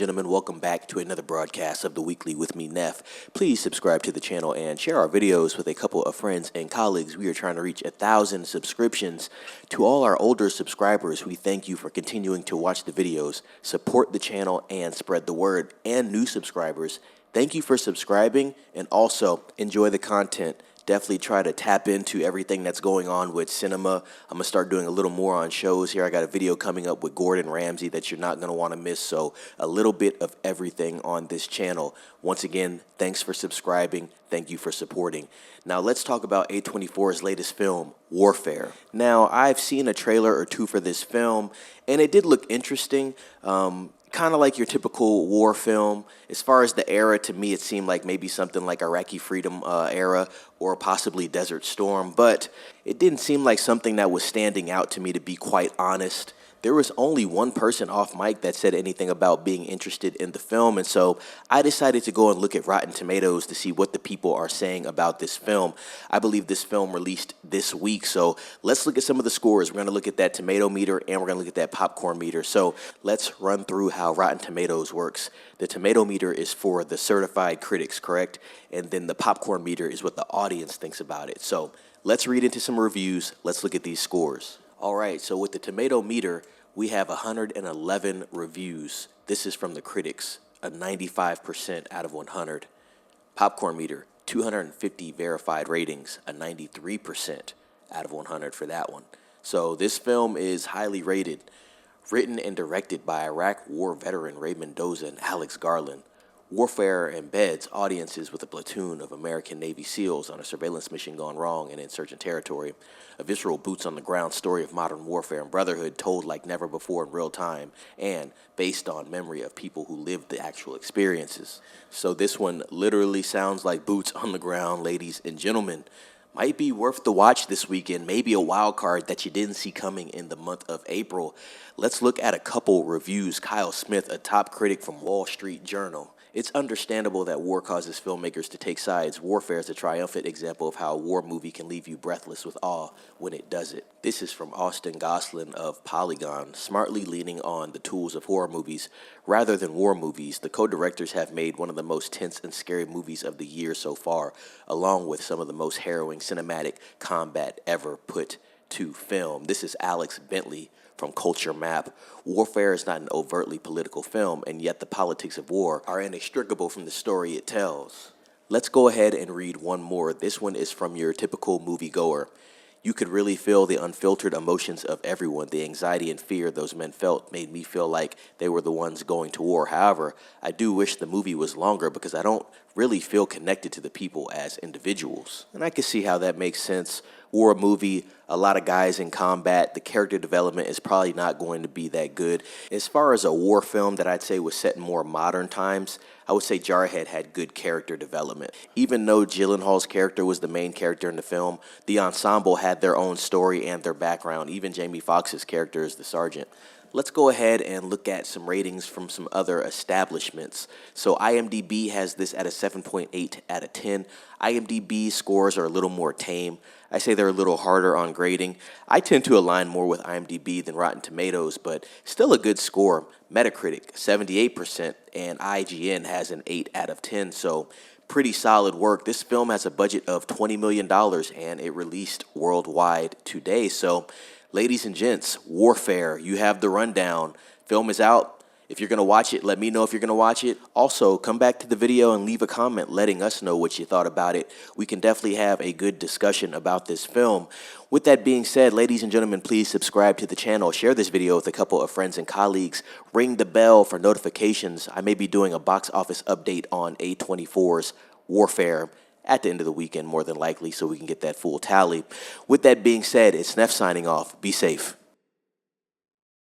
gentlemen, welcome back to another broadcast of The Weekly with me, Neff. Please subscribe to the channel and share our videos with a couple of friends and colleagues. We are trying to reach 1,000 subscriptions. To all our older subscribers, we thank you for continuing to watch the videos, support the channel, and spread the word. And new subscribers, thank you for subscribing and also enjoy the content. Definitely try to tap into everything that's going on with cinema. I'm going to start doing a little more on shows here. I got a video coming up with Gordon Ramsay that you're not going to want to miss. So a little bit of everything on this channel. Once again, thanks for subscribing. Thank you for supporting. Now let's talk about A24's latest film, Warfare. Now I've seen a trailer or two for this film and it did look interesting. Kind of like your typical war film. As far as the era, to me, it seemed like maybe something like Iraqi Freedom era or possibly Desert Storm, but it didn't seem like something that was standing out to me, to be quite honest. There was only one person off mic that said anything about being interested in the film, and so I decided to go and look at Rotten Tomatoes to see what the people are saying about this film. I believe this film released this week, so let's look at some of the scores. We're going to look at that tomato meter, and we're going to look at that popcorn meter. So let's run through how Rotten Tomatoes works. The tomato meter is for the certified critics, correct? And then the popcorn meter is what the audience thinks about it. So let's read into some reviews. Let's look at these scores. All right, so with the tomato meter, we have 111 reviews. This is from the critics, a 95% out of 100. Popcorn meter, 250 verified ratings, a 93% out of 100 for that one. So this film is highly rated, written and directed by Iraq War veteran Ray Mendoza and Alex Garland. Warfare embeds audiences with a platoon of American Navy SEALs on a surveillance mission gone wrong in insurgent territory. A visceral boots-on-the-ground story of modern warfare and brotherhood told like never before in real time and based on memory of people who lived the actual experiences. So this one literally sounds like boots on the ground, ladies and gentlemen. Might be worth the watch this weekend, maybe a wild card that you didn't see coming in the month of April. Let's look at a couple reviews. Kyle Smith, a top critic from Wall Street Journal. It's understandable that war causes filmmakers to take sides. Warfare is a triumphant example of how a war movie can leave you breathless with awe when it does it. This is from Austin Goslin of Polygon. Smartly leaning on the tools of horror movies rather than war movies, the co-directors have made one of the most tense and scary movies of the year so far, along with some of the most harrowing cinematic combat ever put to film. This is Alex Bentley from Culture Map. Warfare is not an overtly political film, and yet the politics of war are inextricable from the story it tells. Let's go ahead and read one more. This one is from your typical moviegoer. You could really feel the unfiltered emotions of everyone. The anxiety and fear those men felt made me feel like they were the ones going to war. However, I do wish the movie was longer because I don't really feel connected to the people as individuals. And I can see how that makes sense. War movie, a lot of guys in combat, the character development is probably not going to be that good. As far as a war film that I'd say was set in more modern times, I would say Jarhead had good character development. Even though Gyllenhaal's character was the main character in the film, the ensemble had their own story and their background. Even Jamie Foxx's character is the sergeant. Let's go ahead and look at some ratings from some other establishments. So IMDb has this at a 7.8 out of 10. IMDb scores are a little more tame. I say they're a little harder on grading. I tend to align more with IMDb than Rotten Tomatoes, but still a good score. Metacritic, 78%, and IGN has an 8 out of 10, so pretty solid work. This film has a budget of $20 million, and it released worldwide today. So, ladies and gents, Warfare, you have the rundown. Film is out. If you're going to watch it, let me know if you're going to watch it. Also, come back to the video and leave a comment letting us know what you thought about it. We can definitely have a good discussion about this film. With that being said, ladies and gentlemen, please subscribe to the channel. Share this video with a couple of friends and colleagues. Ring the bell for notifications. I may be doing a box office update on A24's Warfare at the end of the weekend, more than likely, so we can get that full tally. With that being said, it's Neff signing off. Be safe.